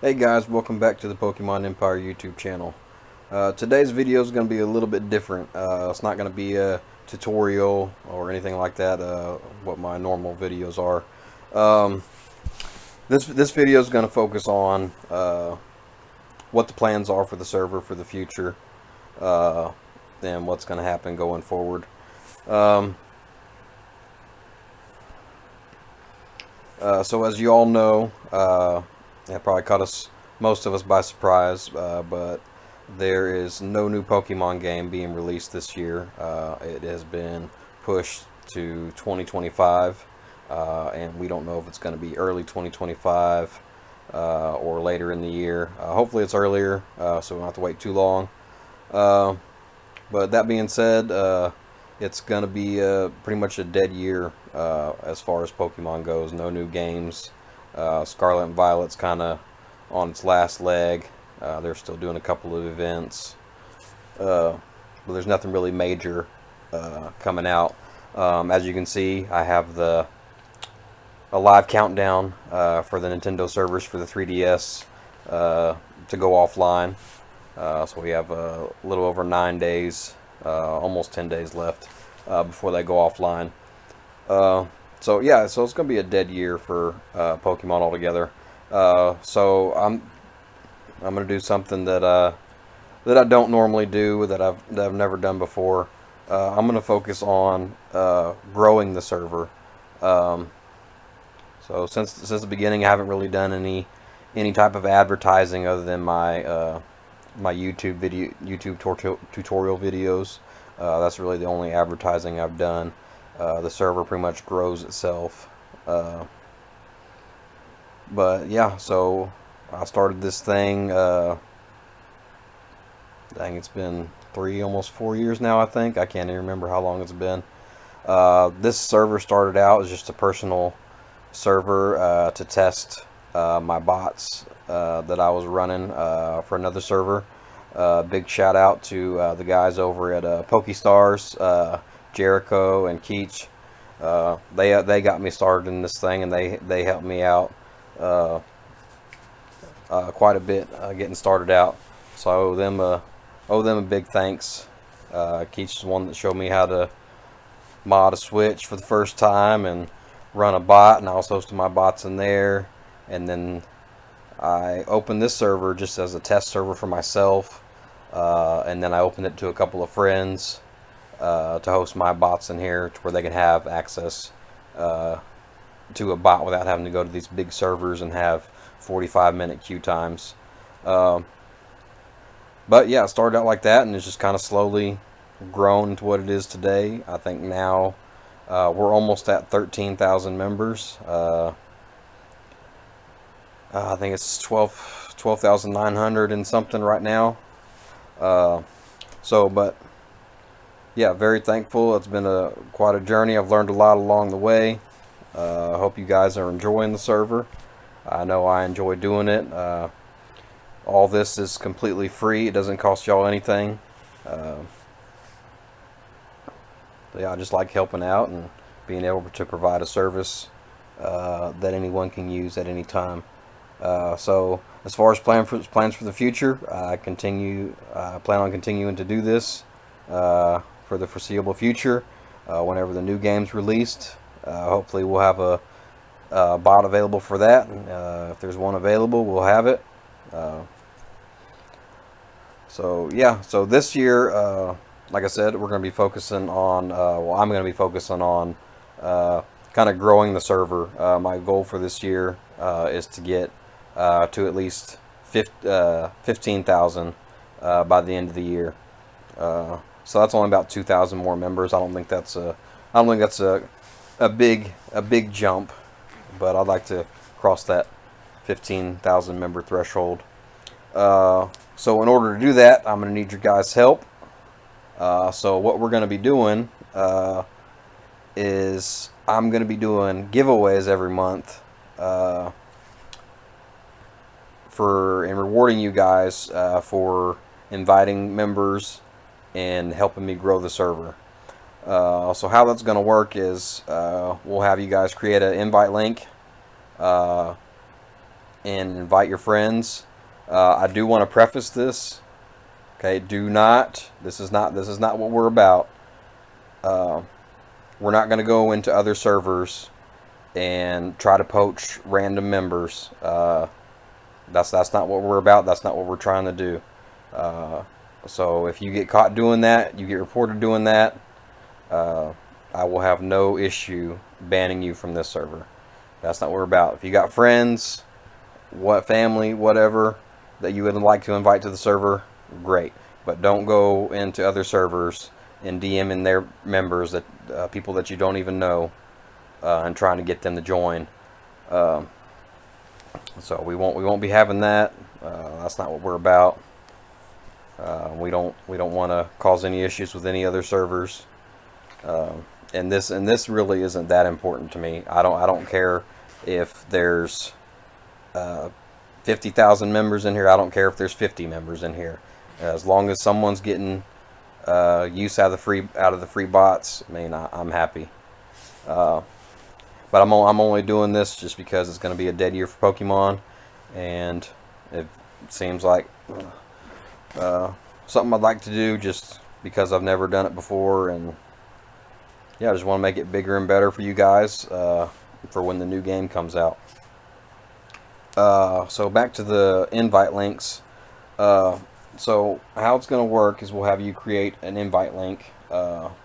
Hey guys, welcome back to the Pokemon Empire YouTube channel. Today's video is going to be a little bit different. It's not going to be a tutorial or anything like that, what my normal videos are. Um, this video is going to focus on what the plans are for the server for the future, and what's going to happen going forward. Um, so as you all know, that probably caught most of us by surprise, but there is no new Pokemon game being released this year. It has been pushed to 2025, and we don't know if it's going to be early 2025 or later in the year. Hopefully it's earlier, so we don't have to wait too long. But that being said, it's going to be pretty much a dead year as far as Pokemon goes. No new games. Scarlet and Violet's kind of on its last leg. They're still doing a couple of events, but there's nothing really major coming out. As you can see, I have a live countdown for the Nintendo servers for the 3DS to go offline. So we have a little over 9 days, almost 10 days left before they go offline. So yeah, so it's going to be a dead year for Pokemon altogether. So I'm going to do something that I don't normally do, that I've never done before. I'm going to focus on growing the server. So since the beginning, I haven't really done any type of advertising other than my my YouTube tutorial videos. That's really the only advertising I've done. The server pretty much grows itself. But yeah, so I started this thing. Dang, it's been almost 4 years now, I think. I can't even remember how long it's been. This server started out as just a personal server to test my bots that I was running for another server. Big shout out to the guys over at PokeStars, Jericho and Keech. They got me started in this thing, and they helped me out quite a bit getting started out. So I owe them a big thanks. Keech is one that showed me how to mod a switch for the first time and run a bot, and I was hosting my bots in there. And then I opened this server just as a test server for myself, and then I opened it to a couple of friends to host my bots in here, to where they can have access to a bot without having to go to these big servers and have 45-minute queue times. But yeah, it started out like that, and it's just kind of slowly grown to what it is today. I think now we're almost at 13,000 members. I think it's 12,900 and something right now. But yeah, very thankful. It's been quite a journey. I've learned a lot along the way. I hope you guys are enjoying the server. I know I enjoy doing it. All this is completely free. It doesn't cost y'all anything. Yeah, I just like helping out and being able to provide a service that anyone can use at any time. So as far as plans for the future, I plan on continuing to do this for the foreseeable future. Whenever the new game's released, hopefully we'll have a bot available for that. If there's one available, we'll have it. So yeah, so this year, like I said, we're going to be focusing on, I'm going to be focusing on kind of growing the server. My goal for this year is to get to at least 15,000 by the end of the year. So that's only about 2,000 more members. I don't think that's a big jump, but I'd like to cross that 15,000 member threshold. So in order to do that, I'm going to need your guys' help. So what we're going to be doing is I'm going to be doing giveaways every month and rewarding you guys for inviting members and helping me grow the server. So how that's going to work is we'll have you guys create an invite link, and invite your friends. I do want to preface this. Okay, do not. This is not what we're about. Uh, we're not going to go into other servers and try to poach random members. That's not what we're about. That's not what we're trying to do. Uh, so if you get caught doing that, you get reported doing that, I will have no issue banning you from this server. That's not what we're about. If you got friends, family, whatever, that you would like to invite to the server, great. But don't go into other servers and DMing their members, that people that you don't even know, and trying to get them to join. Um, so we won't be having that. That's not what we're about. We don't want to cause any issues with any other servers. And this really isn't that important to me. I don't care if there's 50,000 members in here. I don't care if there's 50 members in here. As long as someone's getting use out of the free bots, I mean, I'm happy. But I'm only doing this just because it's going to be a dead year for Pokemon, and it seems like something I'd like to do just because I've never done it before, and yeah, I just want to make it bigger and better for you guys for when the new game comes out. So back to the invite links. So how it's going to work is we'll have you create an invite link, and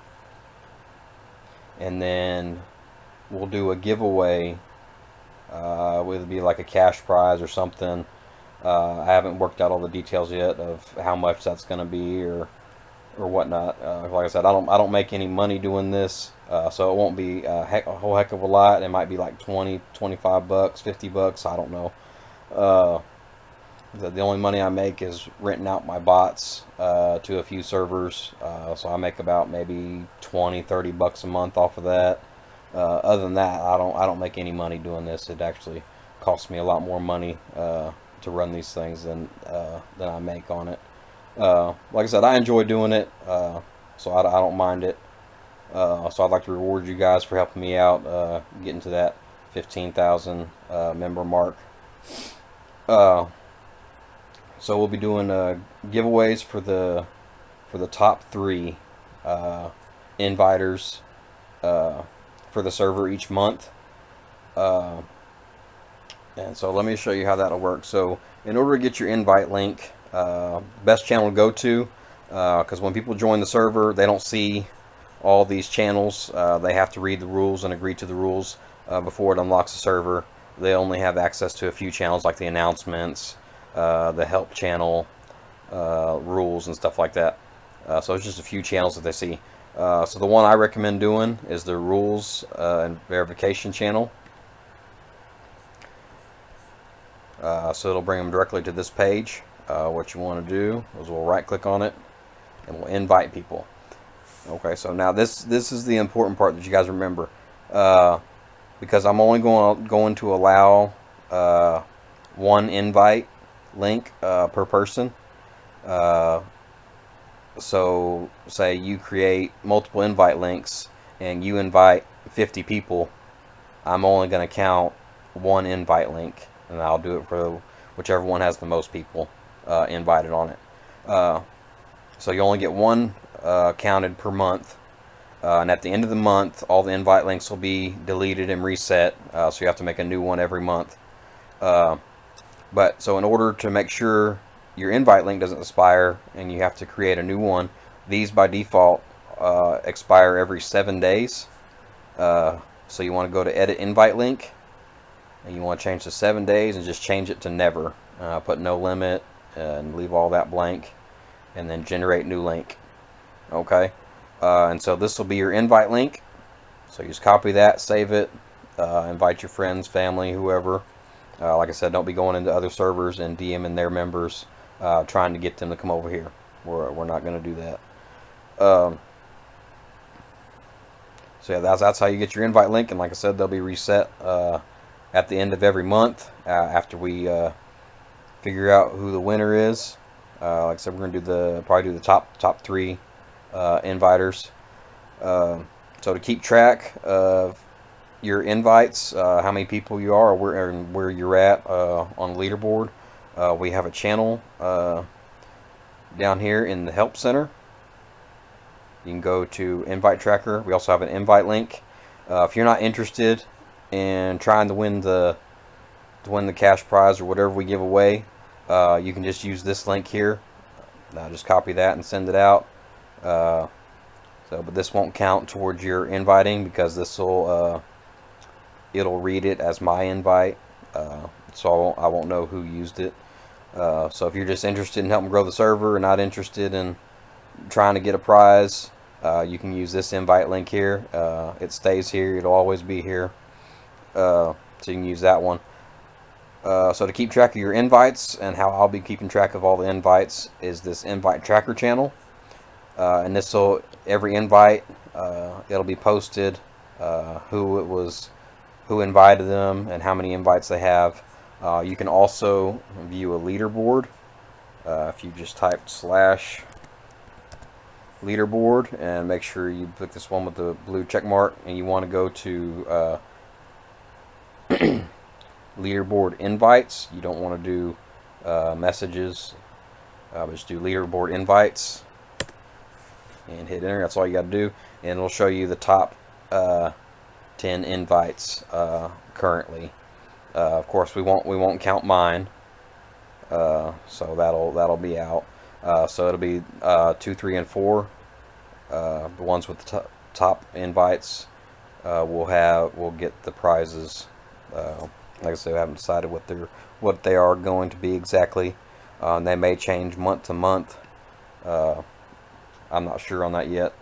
then we'll do a giveaway. Whether it be like a cash prize or something. I haven't worked out all the details yet of how much that's going to be or whatnot. Like I said, I don't make any money doing this, so it won't be a whole heck of a lot. It might be like 20, 25 bucks, 50 bucks. I don't know. The only money I make is renting out my bots to a few servers, so I make about maybe 20, 30 bucks a month off of that. Other than that, I don't make any money doing this. It actually costs me a lot more money to run these things than I make on it. Like I said, I enjoy doing it, so I don't mind it. So I'd like to reward you guys for helping me out getting to that 15,000 member mark. So we'll be doing giveaways for the top 3 inviters for the server each month. And so let me show you how that'll work. So in order to get your invite link, best channel to go to, because when people join the server, they don't see all these channels. They have to read the rules and agree to the rules before it unlocks the server. They only have access to a few channels like the announcements, the help channel, rules and stuff like that. So it's just a few channels that they see. So the one I recommend doing is the rules and verification channel. So it'll bring them directly to this page. What you want to do is we'll right click on it and we'll invite people. Okay, so now this is the important part that you guys remember, because I'm only going to allow one invite link per person. So say you create multiple invite links and you invite 50 people, I'm only going to count one invite link, and I'll do it for whichever one has the most people invited on it. So you only get one counted per month, and at the end of the month all the invite links will be deleted and reset, so you have to make a new one every month. But so in order to make sure your invite link doesn't expire and you have to create a new one, these by default expire every 7 days. So you want to go to edit invite link and you want to change to 7 days and just change it to never. Put no limit and leave all that blank, and then generate new link. Okay, and so this will be your invite link. So you just copy that, save it, invite your friends, family, whoever. Like I said, don't be going into other servers and DMing their members trying to get them to come over here. We're not going to do that. So yeah, that's how you get your invite link, and like I said, they'll be reset at the end of every month after we figure out who the winner is. Like I said, we're going to probably do the top 3 inviters. So to keep track of your invites, how many people you are, or where you're at on the leaderboard. We have a channel down here in the help center. You can go to invite tracker. We also have an invite link. If you're not interested in trying to win the cash prize or whatever we give away, you can just use this link here. Just copy that and send it out. But this won't count towards your inviting, because this will it'll read it as my invite, so I won't know who used it. So if you're just interested in helping grow the server and not interested in trying to get a prize, you can use this invite link here. It stays here. It'll always be here. So you can use that one. So to keep track of your invites, and how I'll be keeping track of all the invites, is this invite tracker channel. And this will, every invite, it'll be posted, who invited them and how many invites they have. You can also view a leaderboard. If you just type /leaderboard and make sure you pick this one with the blue check mark, and you want to go to leaderboard invites. You don't want to do messages, just do leaderboard invites and hit enter. That's all you got to do, and it'll show you the top 10 invites currently. Of course, we won't count mine, so that'll be out. So it'll be 2, 3, and 4. The ones with the top invites will get the prizes. Like I said, I haven't decided what they are going to be exactly. They may change month to month. I'm not sure on that yet.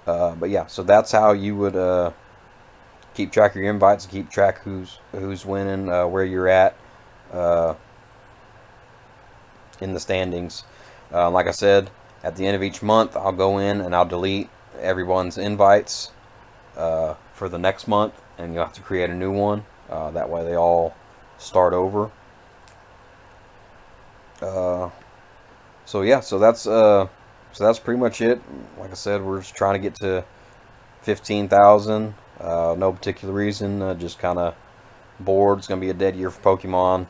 But yeah, so that's how you would keep track of your invites, keep track who's winning, where you're at in the standings. Like I said, at the end of each month, I'll go in and I'll delete everyone's invites for the next month, and you'll have to create a new one. That way they all start over. So yeah, so that's pretty much it. Like I said, we're just trying to get to 15,000. No particular reason, just kind of bored. It's gonna be a dead year for Pokemon.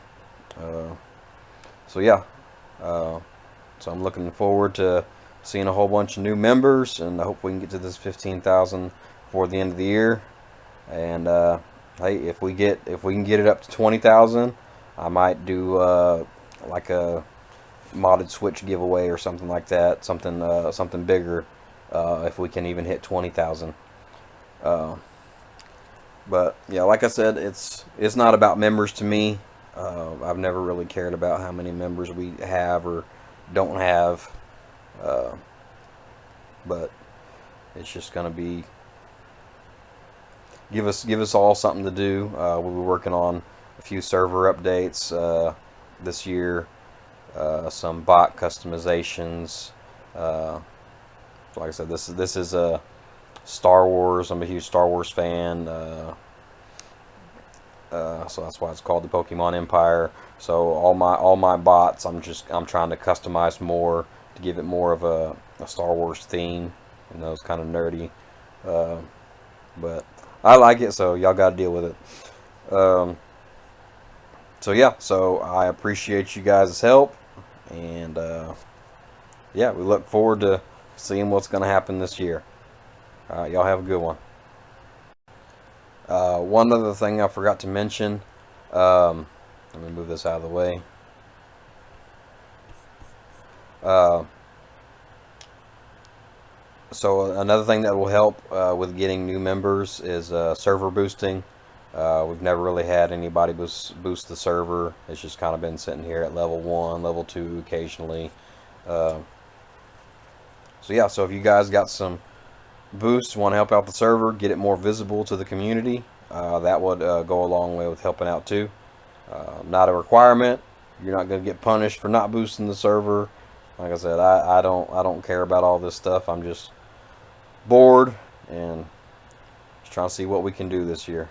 So yeah, so I'm looking forward to seeing a whole bunch of new members, and I hope we can get to this 15,000 before the end of the year. And hey, if we can get it up to 20,000, I might do like a modded Switch giveaway or something like that, something bigger, if we can even hit 20,000. But yeah, like I said, it's not about members to me. I've never really cared about how many members we have or don't have, but it's just gonna be give us all something to do. We'll be working on a few server updates this year. Some bot customizations. Like I said, this is a Star Wars. I'm a huge Star Wars fan, so that's why it's called the Pokemon Empire. So all my bots, I'm trying to customize more to give it more of a Star Wars theme, and those kind of nerdy. But I like it, so y'all got to deal with it. So yeah, so I appreciate you guys' help, and yeah, we look forward to seeing what's going to happen this year. Alright, y'all have a good one. One other thing I forgot to mention, let me move this out of the way. So another thing that will help with getting new members is server boosting. We've never really had anybody boost the server. It's just kind of been sitting here at level 1, level 2 occasionally. So yeah, so if you guys got some boosts, want to help out the server, get it more visible to the community, that would go a long way with helping out too. Not a requirement. You're not going to get punished for not boosting the server. Like I said, I don't care about all this stuff. I'm just bored and just trying to see what we can do this year.